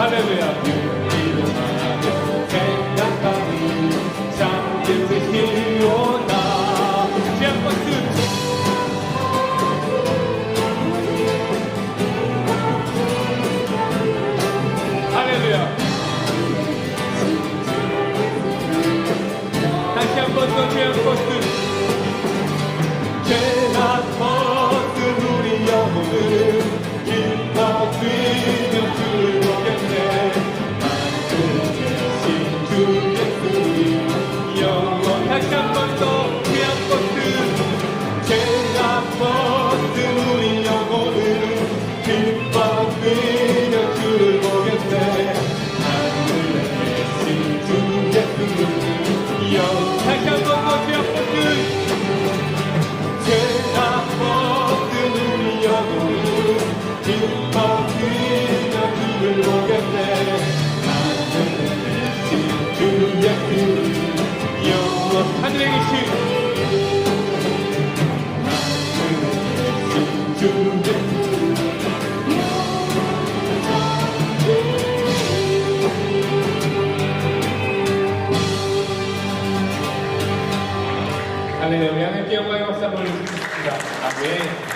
할렐루야. 함께 영광의 박수 한번 올리겠습니다. 아멘.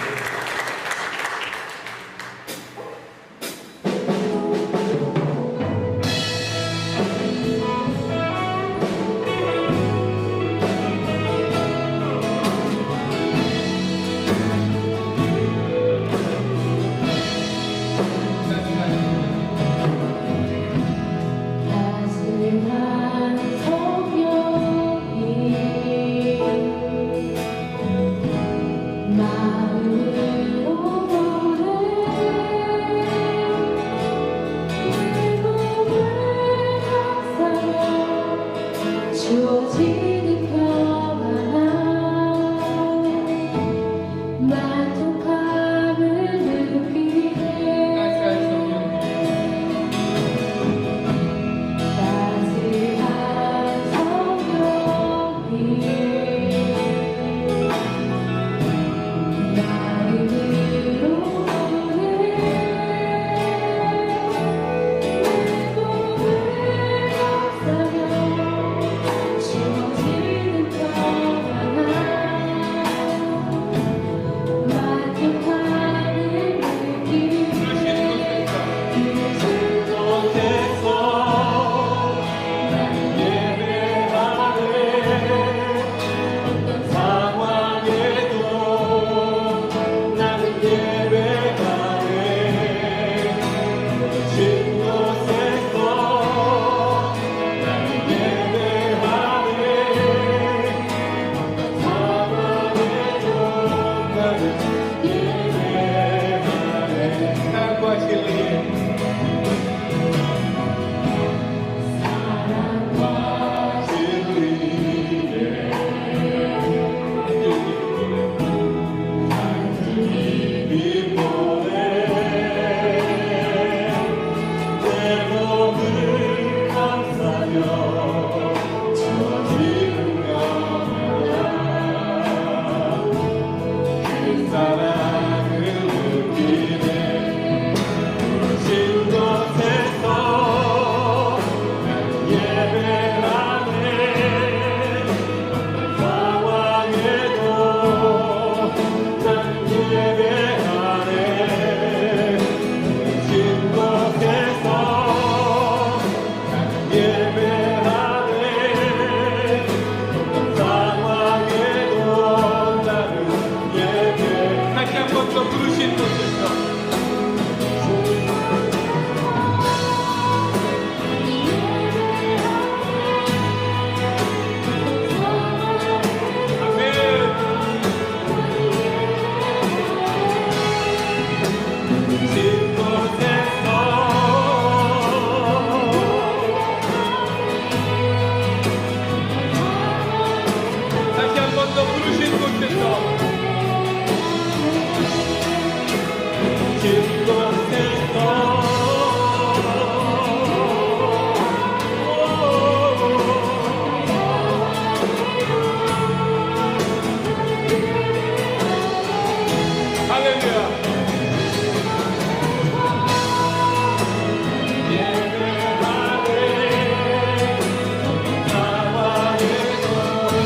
사랑을 느끼네. 부르신 곳에서 나는 예배하네. 어떤 상황에도 나는 예배하네. 부르신 곳에서 나는 예배하네. 어떤 상황에도 나는 예배. 다시 한 번 더 부르신 곳에서 다시 한 번 더 부르신 곳에서 할렐루야.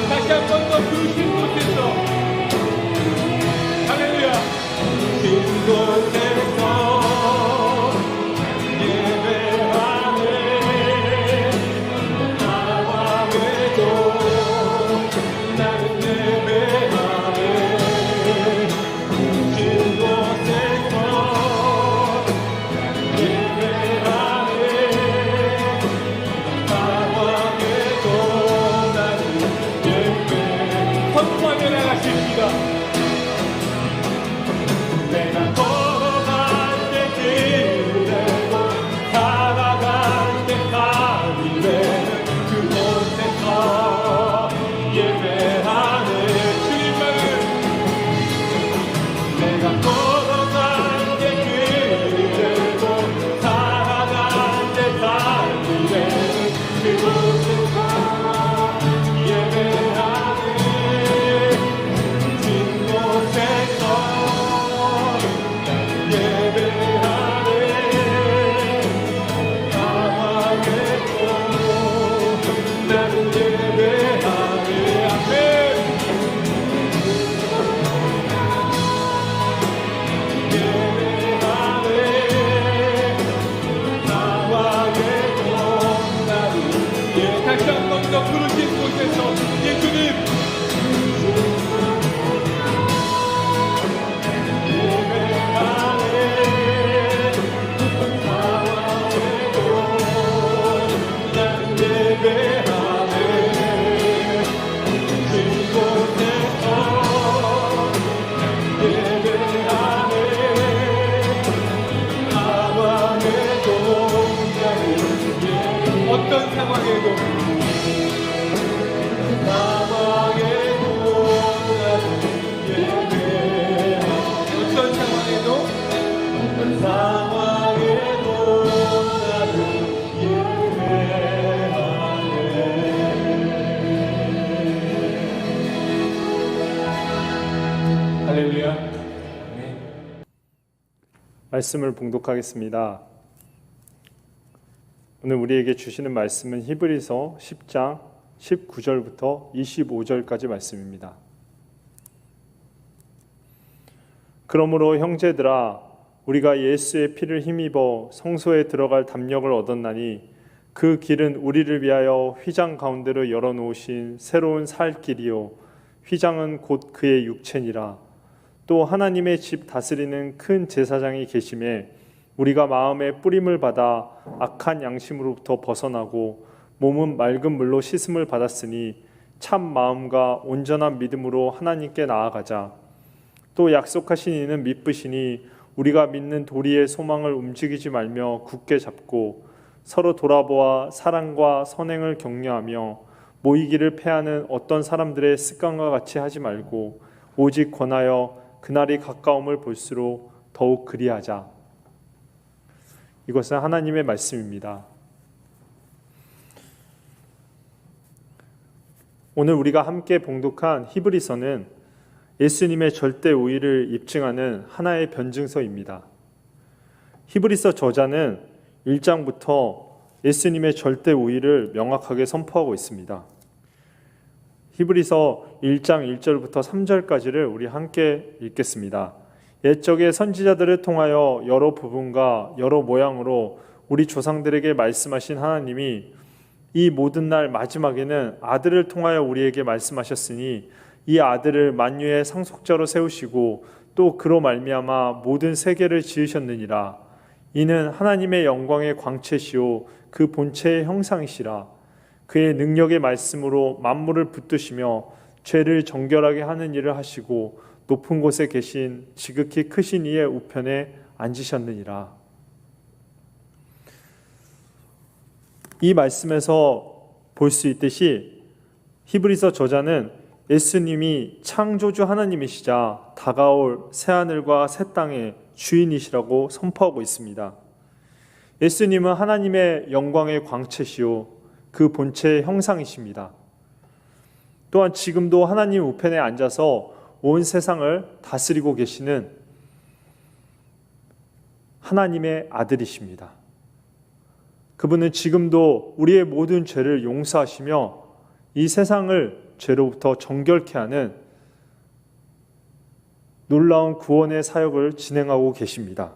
다시 한 번 더 부르신 곳에서 할렐루야. 빈 곳에서 예배하네. 상황에도 나는 예배하네. 빈 곳에서 예배하네. 상황에도 나는 예배. 선포하며 나가십니다. 내가 걸어갈 때 길을 내고 살아갈 때 가리를 그곳에서 예배하네. 주님만을. 내가 걸어갈 때 길을 내고 살아갈 때 가리를 그곳에서 예배하네. 빈 곳에서 다시 한 번 더 부르신 곳에서 예수님 어떤 상황에도 어떤 상황에도 나는 예배하네. 할렐루야. 말씀을 봉독하겠습니다. 오늘 우리에게 주시는 말씀은 히브리서 10장 19절부터 25절까지 말씀입니다. 그러므로 형제들아 우리가 예수의 피를 힘입어 성소에 들어갈 담력을 얻었나니 그 길은 우리를 위하여 휘장 가운데로 열어놓으신 새로운 살 길이요 휘장은 곧 그의 육체니라. 또 하나님의 집 다스리는 큰 제사장이 계심에 우리가 마음의 뿌림을 받아 악한 양심으로부터 벗어나고 몸은 맑은 물로 씻음을 받았으니 참 마음과 온전한 믿음으로 하나님께 나아가자. 또 약속하신 이는 미쁘시니 우리가 믿는 도리의 소망을 움직이지 말며 굳게 잡고 서로 돌아보아 사랑과 선행을 격려하며 모이기를 패하는 어떤 사람들의 습관과 같이 하지 말고 오직 권하여 그날이 가까움을 볼수록 더욱 그리하자. 이것은 하나님의 말씀입니다. 오늘 우리가 함께 봉독한 히브리서는 예수님의 절대 우위를 입증하는 하나의 변증서입니다. 히브리서 저자는 1장부터 예수님의 절대 우위를 명확하게 선포하고 있습니다. 히브리서 1장 1절부터 3절까지를 우리 함께 읽겠습니다. 옛적의 선지자들을 통하여 여러 부분과 여러 모양으로 우리 조상들에게 말씀하신 하나님이 이 모든 날 마지막에는 아들을 통하여 우리에게 말씀하셨으니 이 아들을 만유의 상속자로 세우시고 또 그로 말미암아 모든 세계를 지으셨느니라. 이는 하나님의 영광의 광채시요 그 본체의 형상이시라. 그의 능력의 말씀으로 만물을 붙드시며 죄를 정결하게 하는 일을 하시고 높은 곳에 계신 지극히 크신 이의 우편에 앉으셨느니라. 이 말씀에서 볼 수 있듯이 히브리서 저자는 예수님이 창조주 하나님이시자 다가올 새하늘과 새 땅의 주인이시라고 선포하고 있습니다. 예수님은 하나님의 영광의 광채시요 그 본체의 형상이십니다. 또한 지금도 하나님 우편에 앉아서 온 세상을 다스리고 계시는 하나님의 아들이십니다. 그분은 지금도 우리의 모든 죄를 용서하시며 이 세상을 죄로부터 정결케 하는 놀라운 구원의 사역을 진행하고 계십니다.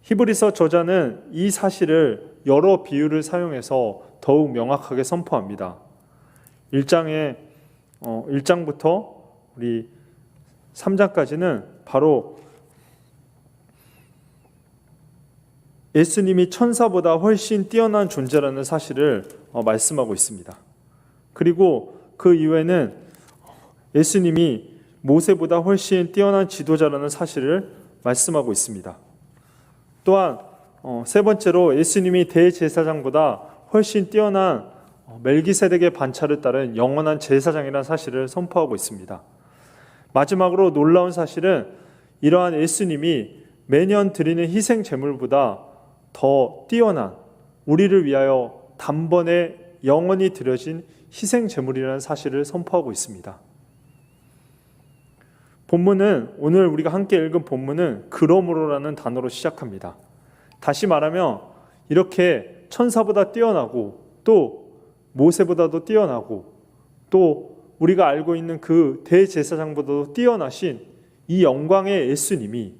히브리서 저자는 이 사실을 여러 비유를 사용해서 더욱 명확하게 선포합니다. 1장부터 우리 3장까지는 바로 예수님이 천사보다 훨씬 뛰어난 존재라는 사실을 말씀하고 있습니다. 그리고 그 이후에는 예수님이 모세보다 훨씬 뛰어난 지도자라는 사실을 말씀하고 있습니다. 또한 세 번째로 예수님이 대제사장보다 훨씬 뛰어난 멜기세덱의 반차를 따른 영원한 제사장이라는 사실을 선포하고 있습니다. 마지막으로 놀라운 사실은 이러한 예수님이 매년 드리는 희생 제물보다 더 뛰어난 우리를 위하여 단번에 영원히 드려진 희생 제물이라는 사실을 선포하고 있습니다. 본문은 오늘 우리가 함께 읽은 본문은 그러므로라는 단어로 시작합니다. 다시 말하면 이렇게 천사보다 뛰어나고 또 모세보다도 뛰어나고 또 우리가 알고 있는 그 대제사장보다도 뛰어나신 이 영광의 예수님이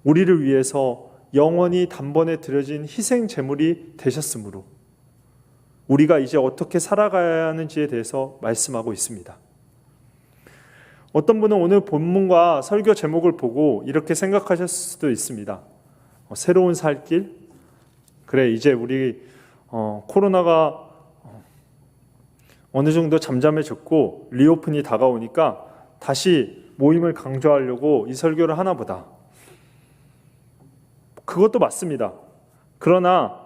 우리를 위해서 영원히 단번에 드려진 희생 제물이 되셨으므로 우리가 이제 어떻게 살아가야 하는지에 대해서 말씀하고 있습니다. 어떤 분은 오늘 본문과 설교 제목을 보고 이렇게 생각하셨을 수도 있습니다. 새로운 살 길? 그래, 이제 우리 코로나가 어느 정도 잠잠해졌고 리오픈이 다가오니까 다시 모임을 강조하려고 이 설교를 하나 보다. 그것도 맞습니다. 그러나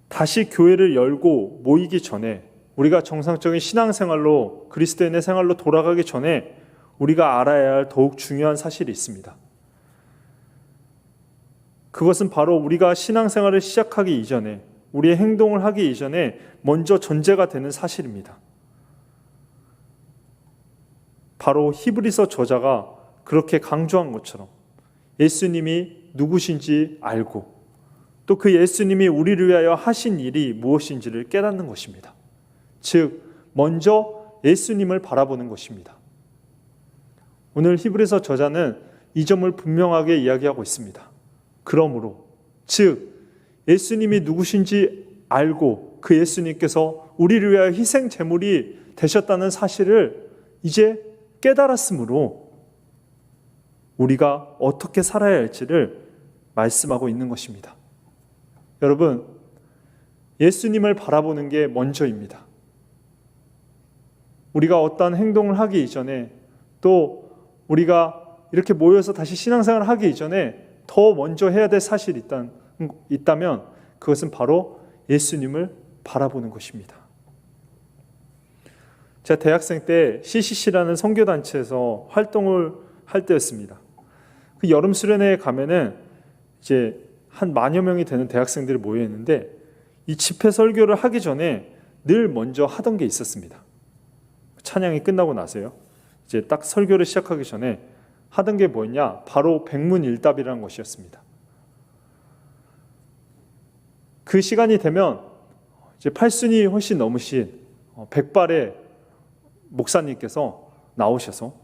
다시 교회를 열고 모이기 전에 우리가 정상적인 신앙생활로 그리스도인의 생활로 돌아가기 전에 우리가 알아야 할 더욱 중요한 사실이 있습니다. 그것은 바로 우리가 신앙생활을 시작하기 이전에 우리의 행동을 하기 이전에 먼저 전제가 되는 사실입니다. 바로 히브리서 저자가 그렇게 강조한 것처럼 예수님이 누구신지 알고 또 그 예수님이 우리를 위하여 하신 일이 무엇인지를 깨닫는 것입니다. 즉 먼저 예수님을 바라보는 것입니다. 오늘 히브리서 저자는 이 점을 분명하게 이야기하고 있습니다. 그러므로 즉 예수님이 누구신지 알고 그 예수님께서 우리를 위하여 희생 제물이 되셨다는 사실을 이제 깨달았으므로 우리가 어떻게 살아야 할지를 말씀하고 있는 것입니다. 여러분, 예수님을 바라보는 게 먼저입니다. 우리가 어떠한 행동을 하기 이전에 또 우리가 이렇게 모여서 다시 신앙생활을 하기 이전에 더 먼저 해야 될 사실이 있다면 그것은 바로 예수님을 바라보는 것입니다. 제가 대학생 때 CCC라는 선교단체에서 활동을 할 때였습니다. 그 여름 수련회에 가면은 이제 한 10,000여 명이 되는 대학생들이 모여 있는데 이 집회 설교를 하기 전에 늘 먼저 하던 게 있었습니다. 찬양이 끝나고 나서요. 이제 딱 설교를 시작하기 전에 하던 게 뭐였냐? 바로 백문일답이라는 것이었습니다. 그 시간이 되면 이제 8순이 훨씬 넘으신 백발의 목사님께서 나오셔서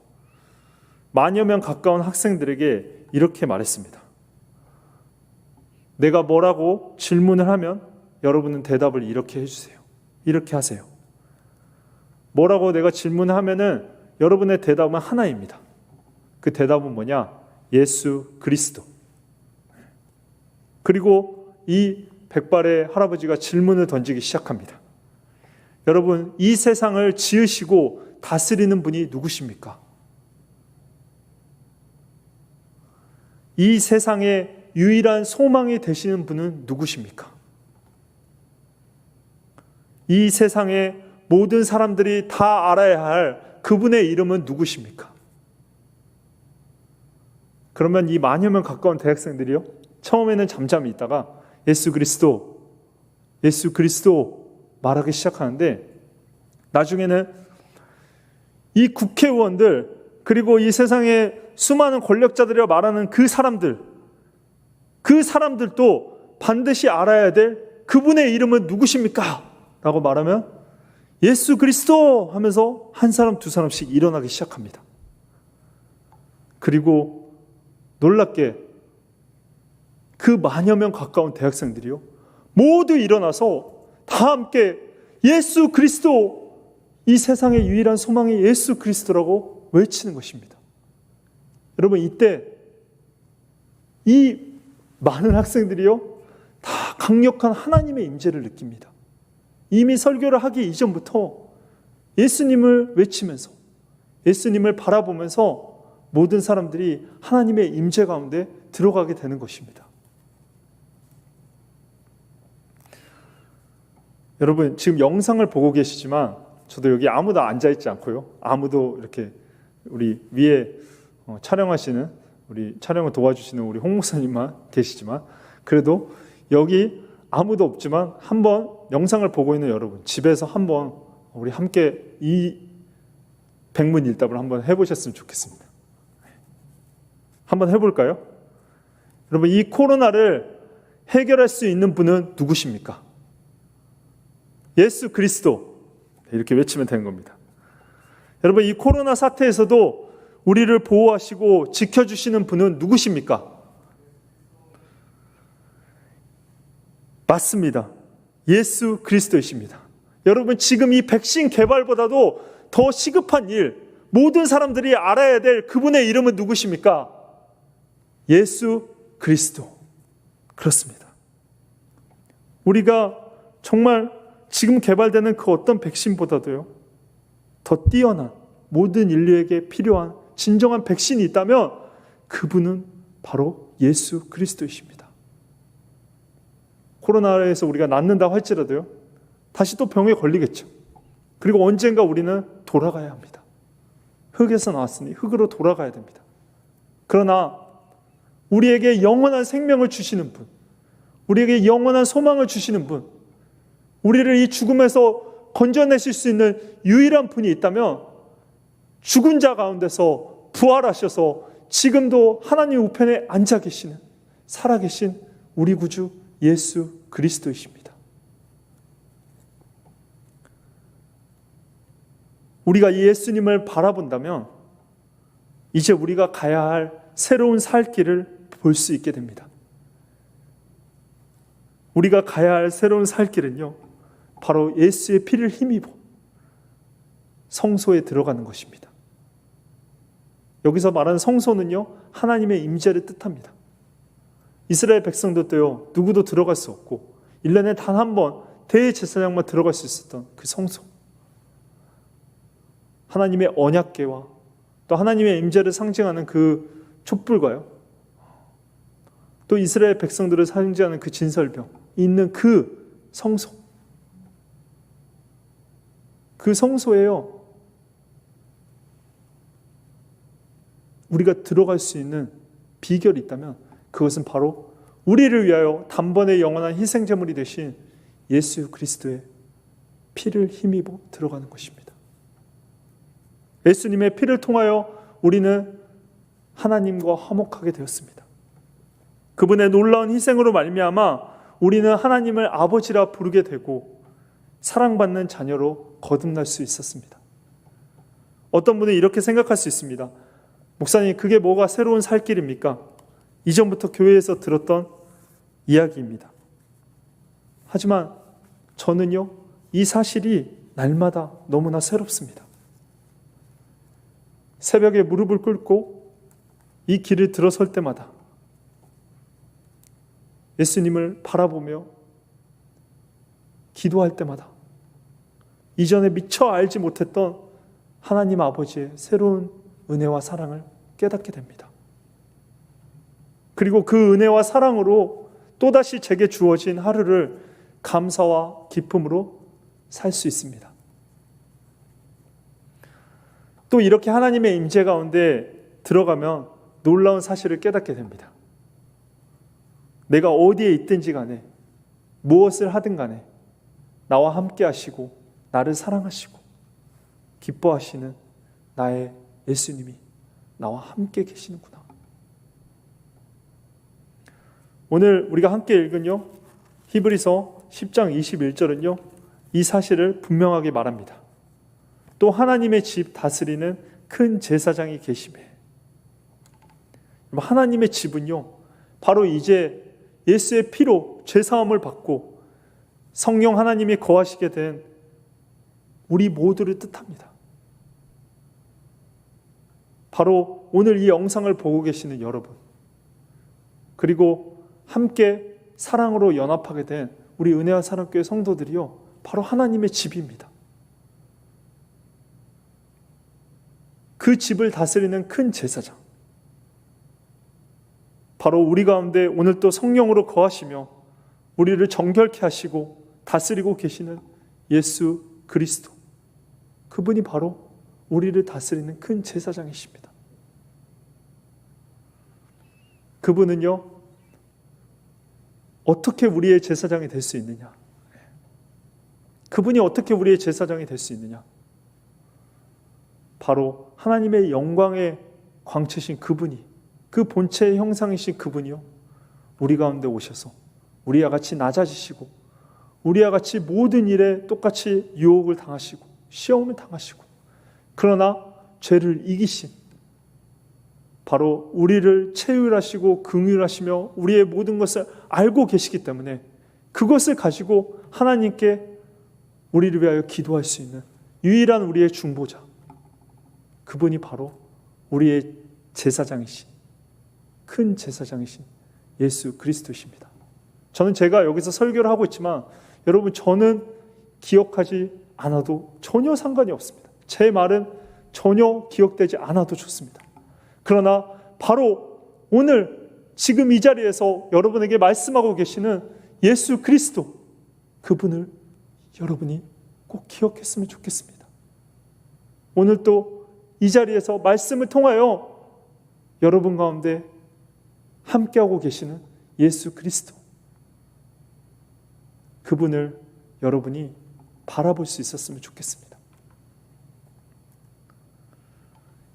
만여 명 가까운 학생들에게 이렇게 말했습니다. 내가 뭐라고 질문을 하면 여러분은 대답을 이렇게 해주세요. 이렇게 하세요. 뭐라고 내가 질문을 하면은 여러분의 대답은 하나입니다. 그 대답은 뭐냐? 예수 그리스도. 그리고 이 백발의 할아버지가 질문을 던지기 시작합니다. 여러분, 이 세상을 지으시고 다스리는 분이 누구십니까? 이 세상의 유일한 소망이 되시는 분은 누구십니까? 이 세상의 모든 사람들이 다 알아야 할 그분의 이름은 누구십니까? 그러면 이 만여 명 가까운 대학생들이요, 처음에는 잠잠히 있다가 예수 그리스도, 예수 그리스도 말하기 시작하는데, 나중에는 이 국회의원들, 그리고 이 세상의 수많은 권력자들이 말하는 그 사람들도 반드시 알아야 될 그분의 이름은 누구십니까? 라고 말하면 예수 그리스도 하면서 한 사람 두 사람씩 일어나기 시작합니다. 그리고 놀랍게 그 만여 명 가까운 대학생들이요, 모두 일어나서 다 함께 예수 그리스도, 이 세상의 유일한 소망이 예수 그리스도라고 외치는 것입니다. 여러분, 이때 이 많은 학생들이요, 다 강력한 하나님의 임재를 느낍니다. 이미 설교를 하기 이전부터 예수님을 외치면서, 예수님을 바라보면서 모든 사람들이 하나님의 임재 가운데 들어가게 되는 것입니다. 여러분, 지금 영상을 보고 계시지만 저도 여기 아무도 앉아있지 않고요, 아무도 이렇게 우리 위에 촬영하시는, 우리 촬영을 도와주시는 우리 홍 목사님만 계시지만, 그래도 여기 아무도 없지만 한번 영상을 보고 있는 여러분, 집에서 한번 우리 함께 이 백문일답을 한번 해보셨으면 좋겠습니다. 한번 해볼까요? 여러분, 이 코로나를 해결할 수 있는 분은 누구십니까? 예수 그리스도. 이렇게 외치면 되는 겁니다. 여러분, 이 코로나 사태에서도 우리를 보호하시고 지켜주시는 분은 누구십니까? 맞습니다. 예수 그리스도이십니다. 여러분, 지금 이 백신 개발보다도 더 시급한 일, 모든 사람들이 알아야 될 그분의 이름은 누구십니까? 예수 그리스도. 그렇습니다. 우리가 정말 지금 개발되는 그 어떤 백신보다도요, 더 뛰어난, 모든 인류에게 필요한 진정한 백신이 있다면 그분은 바로 예수 그리스도이십니다. 코로나에서 우리가 낫는다고 할지라도요, 다시 또 병에 걸리겠죠. 그리고 언젠가 우리는 돌아가야 합니다. 흙에서 나왔으니 흙으로 돌아가야 됩니다. 그러나 우리에게 영원한 생명을 주시는 분, 우리에게 영원한 소망을 주시는 분, 우리를 이 죽음에서 건져내실 수 있는 유일한 분이 있다면 죽은 자 가운데서 부활하셔서 지금도 하나님 우편에 앉아 계시는, 살아계신 우리 구주 예수 그리스도이십니다. 우리가 이 예수님을 바라본다면 이제 우리가 가야 할 새로운 살 길을 볼 수 있게 됩니다. 우리가 가야 할 새로운 살 길은요, 바로 예수의 피를 힘입어 성소에 들어가는 것입니다. 여기서 말하는 성소는요, 하나님의 임재를 뜻합니다. 이스라엘 백성들도요, 누구도 들어갈 수 없고 1년에 단 한 번 대제사장만 들어갈 수 있었던 그 성소, 하나님의 언약궤와 또 하나님의 임재를 상징하는 그 촛불과요, 또 이스라엘 백성들을 상징하는 그 진설병 있는 그 성소, 그 성소에요, 우리가 들어갈 수 있는 비결이 있다면 그것은 바로 우리를 위하여 단번에 영원한 희생제물이 되신 예수 그리스도의 피를 힘입어 들어가는 것입니다. 예수님의 피를 통하여 우리는 하나님과 화목하게 되었습니다. 그분의 놀라운 희생으로 말미암아 우리는 하나님을 아버지라 부르게 되고 사랑받는 자녀로 거듭날 수 있었습니다. 어떤 분은 이렇게 생각할 수 있습니다. 목사님, 그게 뭐가 새로운 살 길입니까? 이전부터 교회에서 들었던 이야기입니다. 하지만 저는요, 이 사실이 날마다 너무나 새롭습니다. 새벽에 무릎을 꿇고 이 길을 들어설 때마다 예수님을 바라보며 기도할 때마다 이전에 미처 알지 못했던 하나님 아버지의 새로운 은혜와 사랑을 깨닫게 됩니다. 그리고 그 은혜와 사랑으로 또다시 제게 주어진 하루를 감사와 기쁨으로 살 수 있습니다. 또 이렇게 하나님의 임재 가운데 들어가면 놀라운 사실을 깨닫게 됩니다. 내가 어디에 있든지 간에 무엇을 하든 간에 나와 함께 하시고 나를 사랑하시고 기뻐하시는 나의 예수님이 나와 함께 계시는구나. 오늘 우리가 함께 읽은요, 히브리서 10장 21절은요, 이 사실을 분명하게 말합니다. 또 하나님의 집 다스리는 큰 제사장이 계시매. 하나님의 집은요, 바로 이제 예수의 피로 죄사함을 받고 성령 하나님이 거하시게 된 우리 모두를 뜻합니다. 바로 오늘 이 영상을 보고 계시는 여러분, 그리고 함께 사랑으로 연합하게 된 우리 은혜와 사랑교회 성도들이요, 바로 하나님의 집입니다. 그 집을 다스리는 큰 제사장, 바로 우리 가운데 오늘 또 성령으로 거하시며 우리를 정결케 하시고 다스리고 계시는 예수 그리스도, 그분이 바로 우리를 다스리는 큰 제사장이십니다. 그분은요, 어떻게 우리의 제사장이 될 수 있느냐? 그분이 어떻게 우리의 제사장이 될 수 있느냐? 바로 하나님의 영광의 광채신 그분이, 그 본체의 형상이신 그분이요, 우리 가운데 오셔서 우리와 같이 낮아지시고 우리와 같이 모든 일에 똑같이 유혹을 당하시고 시험을 당하시고, 그러나 죄를 이기신, 바로 우리를 체휼하시고 긍휼하시며 우리의 모든 것을 알고 계시기 때문에 그것을 가지고 하나님께 우리를 위하여 기도할 수 있는 유일한 우리의 중보자, 그분이 바로 우리의 제사장이신, 큰 제사장이신 예수 그리스도십니다. 저는 제가 여기서 설교를 하고 있지만 여러분, 저는 기억하지 않아도 전혀 상관이 없습니다. 제 말은 전혀 기억되지 않아도 좋습니다. 그러나 바로 오늘 지금 이 자리에서 여러분에게 말씀하고 계시는 예수 그리스도, 그분을 여러분이 꼭 기억했으면 좋겠습니다. 오늘 또 이 자리에서 말씀을 통하여 여러분 가운데 함께하고 계시는 예수 그리스도, 그분을 여러분이 바라볼 수 있었으면 좋겠습니다.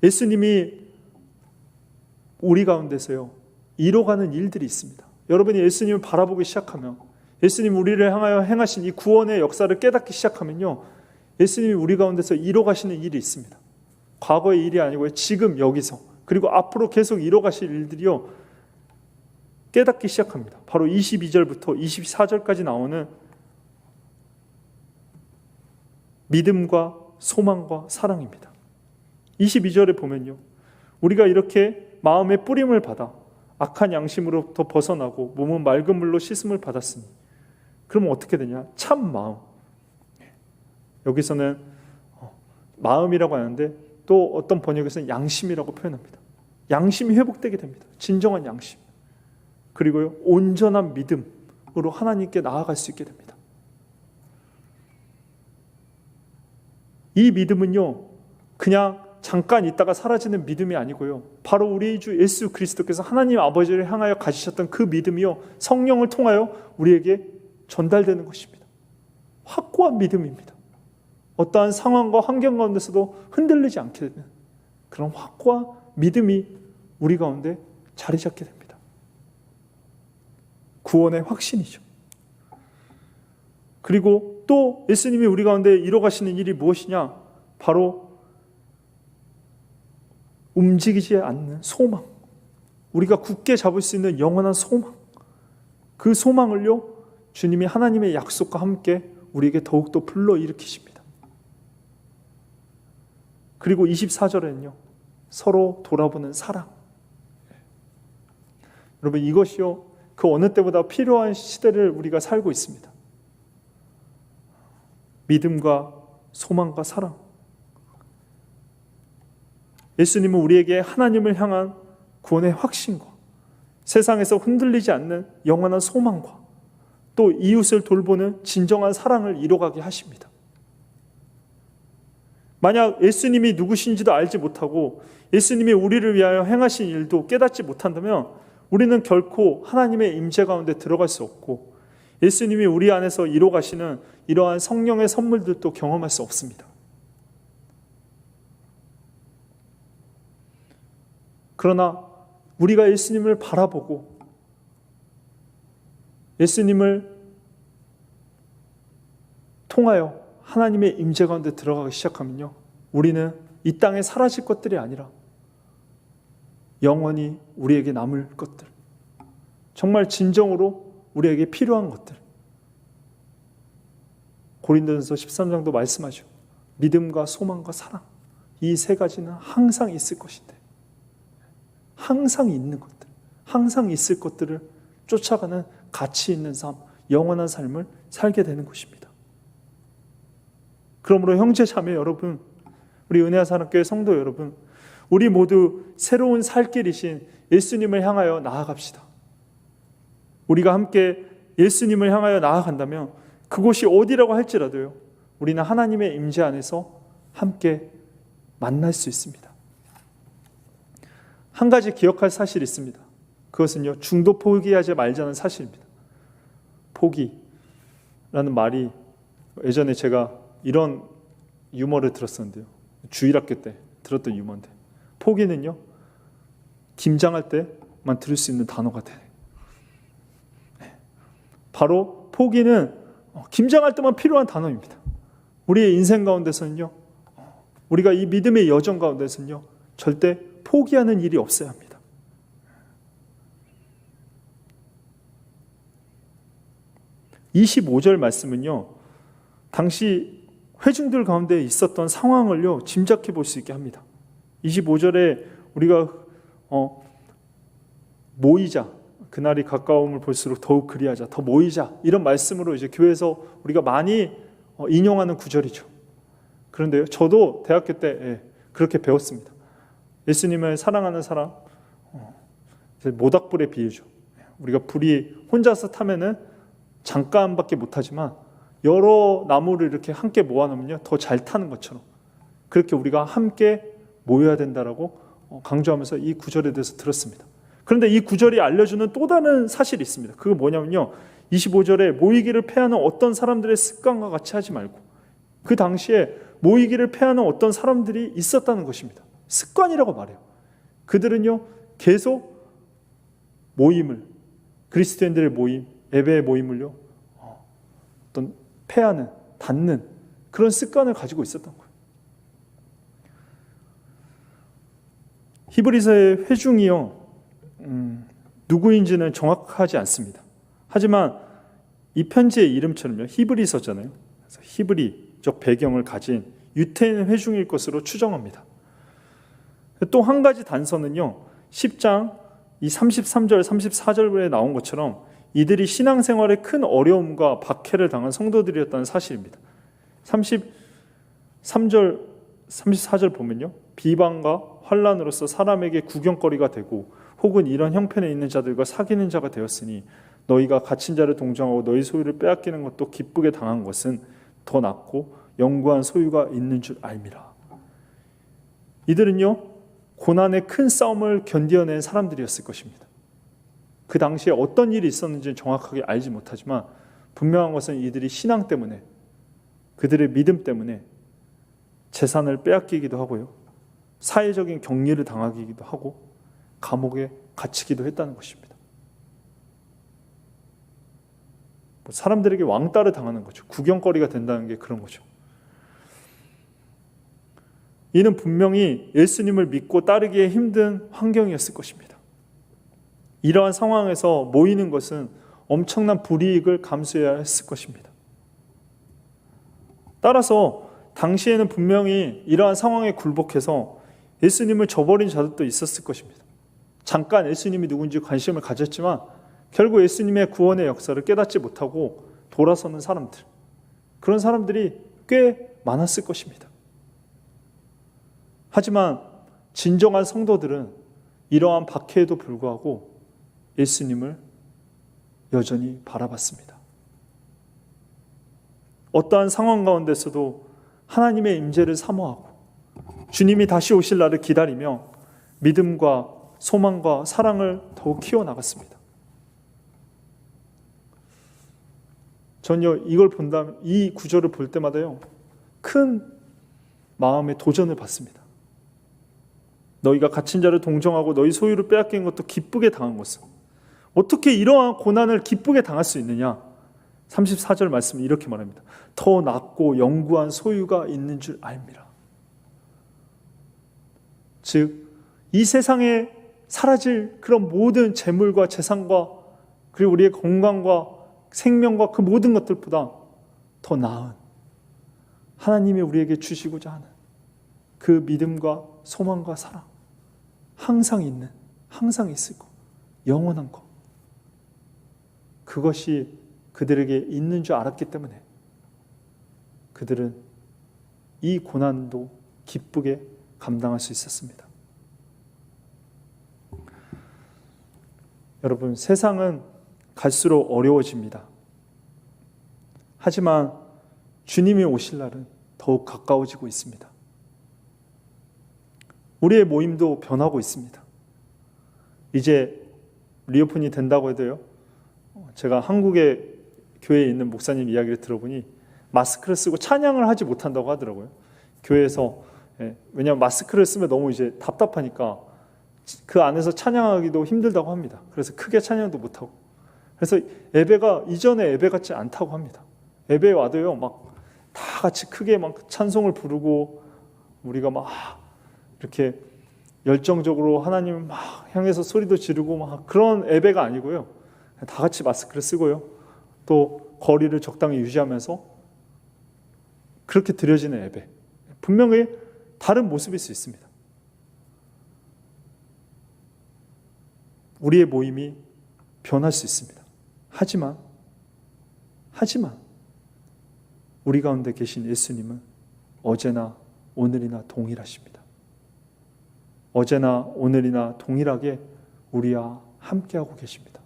예수님이 우리 가운데서요, 이뤄가는 일들이 있습니다. 여러분이 예수님을 바라보기 시작하면, 예수님 우리를 향하여 행하신 이 구원의 역사를 깨닫기 시작하면요, 예수님이 우리 가운데서 이뤄가시는 일이 있습니다. 과거의 일이 아니고요, 지금 여기서, 그리고 앞으로 계속 이뤄가실 일들이요, 깨닫기 시작합니다. 바로 22절부터 24절까지 나오는 믿음과 소망과 사랑입니다. 22절에 보면요, 우리가 이렇게 마음의 뿌림을 받아 악한 양심으로부터 벗어나고 몸은 맑은 물로 씻음을 받았으니, 그러면 어떻게 되냐? 참 마음. 여기서는 마음이라고 하는데 또 어떤 번역에서는 양심이라고 표현합니다. 양심이 회복되게 됩니다. 진정한 양심. 그리고요, 온전한 믿음으로 하나님께 나아갈 수 있게 됩니다. 이 믿음은요, 그냥 잠깐 있다가 사라지는 믿음이 아니고요, 바로 우리 주 예수 그리스도께서 하나님 아버지를 향하여 가지셨던 그 믿음이요, 성령을 통하여 우리에게 전달되는 것입니다. 확고한 믿음입니다. 어떠한 상황과 환경 가운데서도 흔들리지 않게 되는 그런 확고한 믿음이 우리 가운데 자리 잡게 됩니다. 구원의 확신이죠. 그리고 또 예수님이 우리 가운데 이뤄가시는 일이 무엇이냐? 바로 움직이지 않는 소망. 우리가 굳게 잡을 수 있는 영원한 소망. 그 소망을요, 주님이 하나님의 약속과 함께 우리에게 더욱더 불러일으키십니다. 그리고 24절에는요, 서로 돌아보는 사랑. 여러분, 이것이요, 그 어느 때보다 필요한 시대를 우리가 살고 있습니다. 믿음과 소망과 사랑. 예수님은 우리에게 하나님을 향한 구원의 확신과 세상에서 흔들리지 않는 영원한 소망과 또 이웃을 돌보는 진정한 사랑을 이뤄가게 하십니다. 만약 예수님이 누구신지도 알지 못하고 예수님이 우리를 위하여 행하신 일도 깨닫지 못한다면 우리는 결코 하나님의 임재 가운데 들어갈 수 없고 예수님이 우리 안에서 이뤄가시는 이러한 성령의 선물들도 경험할 수 없습니다. 그러나 우리가 예수님을 바라보고 예수님을 통하여 하나님의 임재 가운데 들어가기 시작하면요, 우리는 이 땅에 사라질 것들이 아니라 영원히 우리에게 남을 것들, 정말 진정으로 우리에게 필요한 것들, 고린도전서 13장도 말씀하죠. 믿음과 소망과 사랑, 이 세 가지는 항상 있을 것인데 항상 있는 것들, 항상 있을 것들을 쫓아가는 가치 있는 삶, 영원한 삶을 살게 되는 것입니다. 그러므로 형제 자매 여러분, 우리 은혜하사랑교회 성도 여러분, 우리 모두 새로운 살 길이신 예수님을 향하여 나아갑시다. 우리가 함께 예수님을 향하여 나아간다면 그곳이 어디라고 할지라도요, 우리는 하나님의 임재 안에서 함께 만날 수 있습니다. 한 가지 기억할 사실이 있습니다. 그것은요, 중도 포기하지 말자는 사실입니다. 포기라는 말이, 예전에 제가 이런 유머를 들었었는데요, 주일학교 때 들었던 유머인데, 포기는요, 김장할 때만 들을 수 있는 단어가 되네. 바로 포기는 김장할 때만 필요한 단어입니다. 우리의 인생 가운데서는요, 우리가 이 믿음의 여정 가운데서는요, 절대 포기하는 일이 없어야 합니다. (25절) 말씀은요, 당시 회중들 가운데 있었던 상황을요, 짐작해 볼 수 있게 합니다. 25절에 우리가 모이자, 그날이 가까움을 볼수록 더욱 그리하자, 더 모이자, 이런 말씀으로 이제 교회에서 우리가 많이 인용하는 구절이죠. 그런데요, 저도 대학교 때 그렇게 배웠습니다. 예수님을 사랑하는 사람, 모닥불의 비유죠. 우리가 불이 혼자서 타면은 잠깐밖에 못하지만 여러 나무를 이렇게 함께 모아놓으면요, 더 잘 타는 것처럼 그렇게 우리가 함께 모여야 된다라고 강조하면서 이 구절에 대해서 들었습니다. 그런데 이 구절이 알려주는 또 다른 사실이 있습니다. 그거 뭐냐면요, 25절에 모이기를 패하는 어떤 사람들의 습관과 같이 하지 말고, 그 당시에 모이기를 패하는 어떤 사람들이 있었다는 것입니다. 습관이라고 말해요. 그들은요, 계속 모임을, 그리스도인들의 모임, 예배의 모임을요, 어떤 패하는, 닫는 그런 습관을 가지고 있었던 거예요. 히브리서의 회중이요, 누구인지는 정확하지 않습니다. 하지만 이 편지의 이름처럼요, 히브리서잖아요. 그래서 히브리적 배경을 가진 유태인 회중일 것으로 추정합니다. 또 한 가지 단서는요, 10장 이 33절, 34절에 나온 것처럼 이들이 신앙생활에 큰 어려움과 박해를 당한 성도들이었다는 사실입니다. 33절, 34절 보면요, 비방과 환난으로서 사람에게 구경거리가 되고 혹은 이런 형편에 있는 자들과 사귀는 자가 되었으니 너희가 갇힌 자를 동정하고 너희 소유를 빼앗기는 것도 기쁘게 당한 것은 더 낫고 영구한 소유가 있는 줄 알미라. 이들은요, 고난의 큰 싸움을 견뎌낸 사람들이었을 것입니다. 그 당시에 어떤 일이 있었는지는 정확하게 알지 못하지만 분명한 것은 이들이 신앙 때문에, 그들의 믿음 때문에 재산을 빼앗기기도 하고요. 사회적인 격리를 당하기도 하고 감옥에 갇히기도 했다는 것입니다. 사람들에게 왕따를 당하는 거죠. 구경거리가 된다는 게 그런 거죠. 이는 분명히 예수님을 믿고 따르기에 힘든 환경이었을 것입니다. 이러한 상황에서 모이는 것은 엄청난 불이익을 감수해야 했을 것입니다. 따라서 당시에는 분명히 이러한 상황에 굴복해서 예수님을 저버린 자들도 있었을 것입니다. 잠깐 예수님이 누군지 관심을 가졌지만 결국 예수님의 구원의 역사를 깨닫지 못하고 돌아서는 사람들, 그런 사람들이 꽤 많았을 것입니다. 하지만 진정한 성도들은 이러한 박해에도 불구하고 예수님을 여전히 바라봤습니다. 어떠한 상황 가운데서도 하나님의 임재를 사모하고 주님이 다시 오실 날을 기다리며 믿음과 소망과 사랑을 더욱 키워나갔습니다. 전혀 이걸 본다면, 이 구절을 볼 때마다요, 큰 마음의 도전을 받습니다. 너희가 갇힌 자를 동정하고 너희 소유를 빼앗긴 것도 기쁘게 당한 것은, 어떻게 이러한 고난을 기쁘게 당할 수 있느냐? 34절 말씀은 이렇게 말합니다. 더 낫고 영구한 소유가 있는 줄 알미라. 즉, 이 세상에 사라질 그런 모든 재물과 재산과 그리고 우리의 건강과 생명과 그 모든 것들보다 더 나은 하나님이 우리에게 주시고자 하는 그 믿음과 소망과 사랑, 항상 있는, 항상 있을 것, 영원한 것, 그것이 그들에게 있는 줄 알았기 때문에 그들은 이 고난도 기쁘게 감당할 수 있었습니다. 여러분, 세상은 갈수록 어려워집니다. 하지만 주님이 오실 날은 더욱 가까워지고 있습니다. 우리의 모임도 변하고 있습니다. 이제 리오픈이 된다고 해도요, 제가 한국의 교회에 있는 목사님 이야기를 들어보니 마스크를 쓰고 찬양을 하지 못한다고 하더라고요. 교회에서. 왜냐하면 마스크를 쓰면 너무 이제 답답하니까 그 안에서 찬양하기도 힘들다고 합니다. 그래서 크게 찬양도 못하고. 그래서 예배가 이전에 예배 같지 않다고 합니다. 예배에 와도요, 막 다 같이 크게 막 찬송을 부르고 우리가 막 이렇게 열정적으로 하나님을 막 향해서 소리도 지르고 막 그런 예배가 아니고요. 다 같이 마스크를 쓰고요. 또 거리를 적당히 유지하면서 그렇게 드려지는 예배. 분명히 다른 모습일 수 있습니다. 우리의 모임이 변할 수 있습니다. 하지만 우리 가운데 계신 예수님은 어제나 오늘이나 동일하십니다. 어제나 오늘이나 동일하게 우리와 함께하고 계십니다.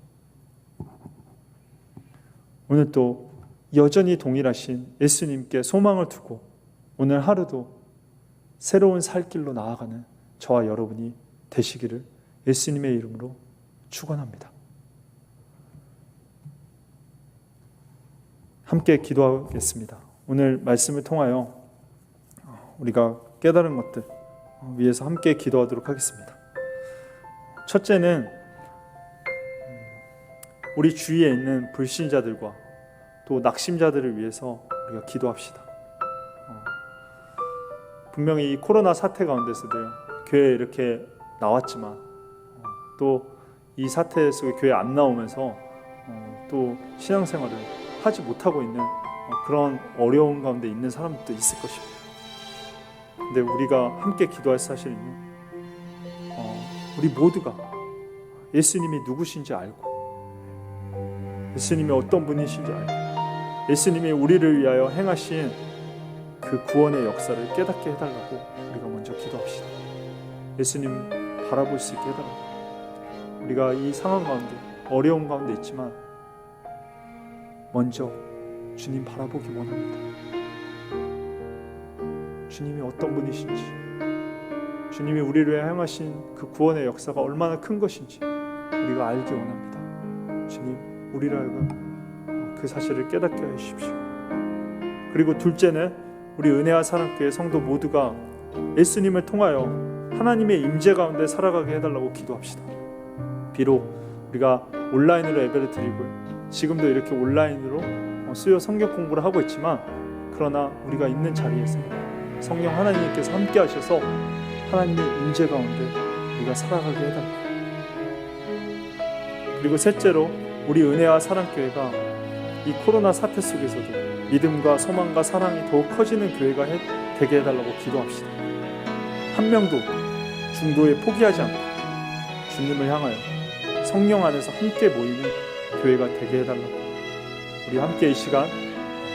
오늘 또 여전히 동일하신 예수님께 소망을 두고 오늘 하루도 새로운 살 길로 나아가는 저와 여러분이 되시기를 예수님의 이름으로 축원합니다. 함께 기도하겠습니다. 오늘 말씀을 통하여 우리가 깨달은 것들 위해서 함께 기도하도록 하겠습니다. 첫째는 우리 주위에 있는 불신자들과 또 낙심자들을 위해서 우리가 기도합시다. 분명히 이 코로나 사태 가운데서도요, 교회에 이렇게 나왔지만 또 이 사태 속에 교회 안 나오면서 또 신앙생활을 하지 못하고 있는 그런 어려운 가운데 있는 사람들도 있을 것입니다. 근데 우리가 함께 기도할 사실은 우리 모두가 예수님이 누구신지 알고 예수님이 어떤 분이신지 알고 예수님이 우리를 위하여 행하신 그 구원의 역사를 깨닫게 해달라고 우리가 먼저 기도합시다. 예수님 바라볼 수 있게 해달라고. 우리가 이 상황 가운데 어려운 가운데 있지만 먼저 주님 바라보기 원합니다. 주님이 어떤 분이신지, 주님이 우리를 위해 행하신 그 구원의 역사가 얼마나 큰 것인지 우리가 알기 원합니다. 주님, 우리를 하여금 그 사실을 깨닫게 해 주십시오. 그리고 둘째는 우리 은혜와 사랑교회 성도 모두가 예수님을 통하여 하나님의 임재 가운데 살아가게 해달라고 기도합시다. 비록 우리가 온라인으로 예배를 드리고 지금도 이렇게 온라인으로 수요 성경 공부를 하고 있지만, 그러나 우리가 있는 자리에서 성령 하나님께서 함께 하셔서 하나님의 임재 가운데 우리가 살아가게 해달라고. 그리고 셋째로, 우리 은혜와 사랑교회가 이 코로나 사태 속에서도 믿음과 소망과 사랑이 더욱 커지는 교회가 되게 해달라고 기도합시다. 한 명도 중도에 포기하지 않고 주님을 향하여 성령 안에서 함께 모이는 교회가 되게 해달라고. 우리 함께 이 시간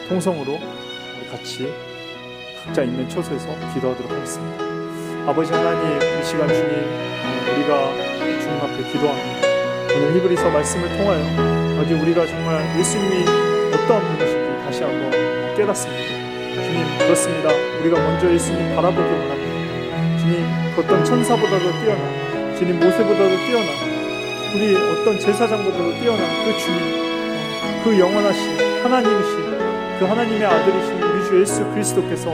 통성으로 우리 같이 각자 있는 처소에서 기도하도록 하겠습니다. 아버지 하나님, 이 시간 주님, 우리가 주님 앞에 기도합니다. 오늘 히브리서 말씀을 통하여 아버지 우리가 정말 예수님이 어떠한 분이신지 다시 한번 깨닫습니다. 주님, 그렇습니다. 우리가 먼저 예수님 바라보기 원합니다. 주님, 그 어떤 천사보다도 뛰어난, 주님 모세보다도 뛰어난, 우리 어떤 제사장보다도 뛰어난 그 주님, 그 영원하신 하나님이신 그 하나님의 아들이신 우리 주 예수 그리스도께서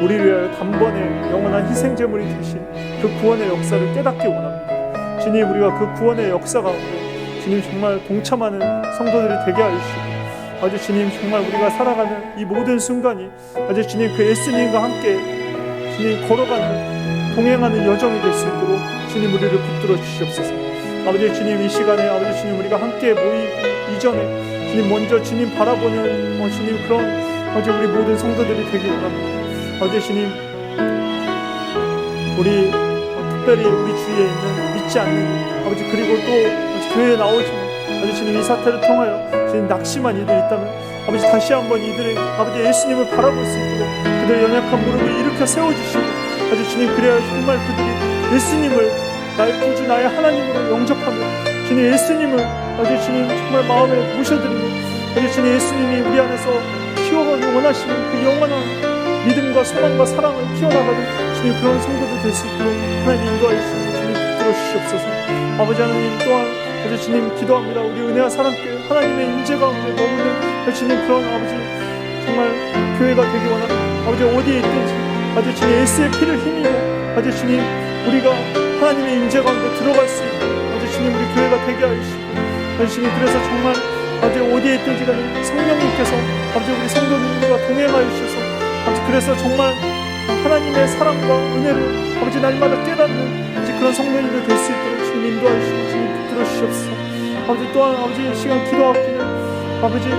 우리를 위하여 단번에 영원한 희생제물이 되신 그 구원의 역사를 깨닫기 원합니다. 주님, 우리가 그 구원의 역사 가운데 주님 정말 동참하는 성도들이 되게 하시고, 아주 주님 정말 우리가 살아가는 이 모든 순간이 아주 주님 그 예수님과 함께 주님 걸어가는 동행하는 여정이 될 수 있도록 주님 우리를 붙들어 주시옵소서. 아버지 주님, 이 시간에 아버지 주님 우리가 함께 모이기 이전에 주님 먼저 주님 바라보는 주님 그런 아버지 우리 모든 성도들이 되기 원합니다. 아버지 주님, 우리 특별히 우리 주위에 있는 믿지 않는 아버지, 그리고 또 교회에 나오지만 아버지 주님 이 사태를 통하여 주님 낙심한 이들이 있다면 아버지 다시 한번 이들의 아버지 예수님을 바라볼 수 있도록 그들의 연약한 무릎을 일으켜 세워주시고, 아버지 주님 그래야 정말 그들이 예수님을 나의 구주 나의 하나님으로 영접하며 주님 예수님을 아버지 주님 정말 마음에 모셔드리며 아버지 주님 예수님이 우리 안에서 키워가기 원하시는 그 영원한 믿음과 소망과 사랑을 키워나가는 주님 그런 성도도 될 수 있도록 하나님 인도하여 주시고 주님 붙들어 주시옵소서. 아버지 하나님, 또한 아버지 주님 기도합니다. 우리 은혜와 사랑교회 하나님의 임재 가운데 머무는 주님 그런 아버지 정말 교회가 되기 원합니다. 아버지 어디에 있든지 아버지 주님 예수의 피를 힘입어 아버지 주님 우리가 하나님의 임재 가운데 들어갈 수 있고 아버지 주님 우리 교회가 되게 하시고, 아버지 주님 그래서 정말 아버지 어디에 있든지 간에 성령님께서 아버지 우리 성도님들과 동행하여 주셔서 아버지 그래서 정말 하나님의 사랑과 은혜를 아버지 날마다 깨닫는 아버지 그런 성도님들 될 수 있도록 주님 인도하여 주시고 주님 붙들어 주시옵소서. 아버지 또한 아버지 이 시간 기도하기는 아버지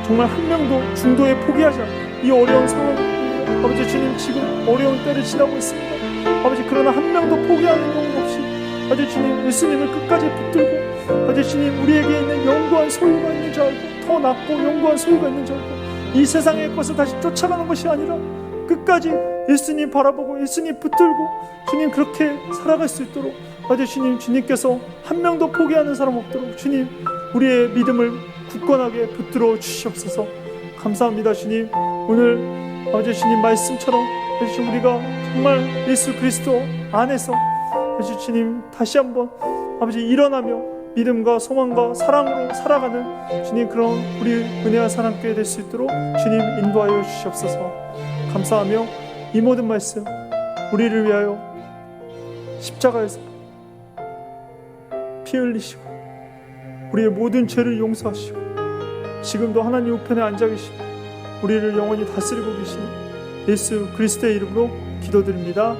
정말 한 명도 중도에 포기하지 않고 이 어려운 상황 아버지 주님 지금 어려운 때를 지나고 있습니다. 아버지 그러나 한 명도 포기하는 영혼 없이 아버지 주님 예수님을 끝까지 붙들고 아버지 주님 우리에게 있는 영구한 소유가 있는 줄 알고 더 낫고 영구한 소유가 있는 줄 알고 이 세상의 것을 다시 쫓아가는 것이 아니라 끝까지 예수님 바라보고 예수님 붙들고 주님 그렇게 살아갈 수 있도록 아버지 주님 주님께서 한 명도 포기하는 사람 없도록 주님 우리의 믿음을 굳건하게 붙들어 주시옵소서. 감사합니다. 주님 오늘 아버지 주님 말씀처럼 아버지 우리가 정말 예수 그리스도 안에서 아버지 주님 다시 한번 아버지 일어나며 믿음과 소망과 사랑으로 살아가는 주님 그런 우리 은혜와 사랑교회 될 수 있도록 주님 인도하여 주시옵소서. 감사하며 이 모든 말씀 우리를 위하여 십자가에서 피 흘리시고 우리의 모든 죄를 용서하시고 지금도 하나님 우편에 앉아 계시고 우리를 영원히 다스리고 계시는 예수 그리스도의 이름으로 기도드립니다.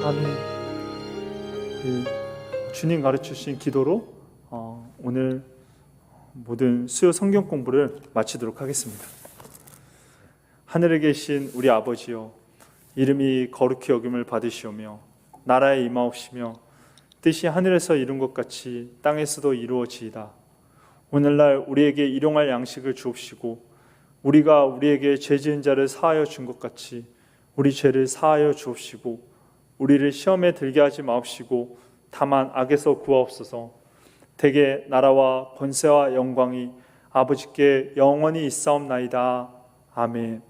아멘. 주님 가르치신 기도로 오늘 모든 수요 성경 공부를 마치도록 하겠습니다. 하늘에 계신 우리 아버지여, 이름이 거룩히 여김을 받으시오며 나라에 임하옵시며 뜻이 하늘에서 이룬 것 같이 땅에서도 이루어지이다. 오늘날 우리에게 일용할 양식을 주옵시고 우리가 우리에게 죄 지은 자를 사하여 준 것 같이 우리 죄를 사하여 주옵시고 우리를 시험에 들게 하지 마옵시고 다만 악에서 구하옵소서. 대개 나라와 권세와 영광이 아버지께 영원히 있사옵나이다. 아멘.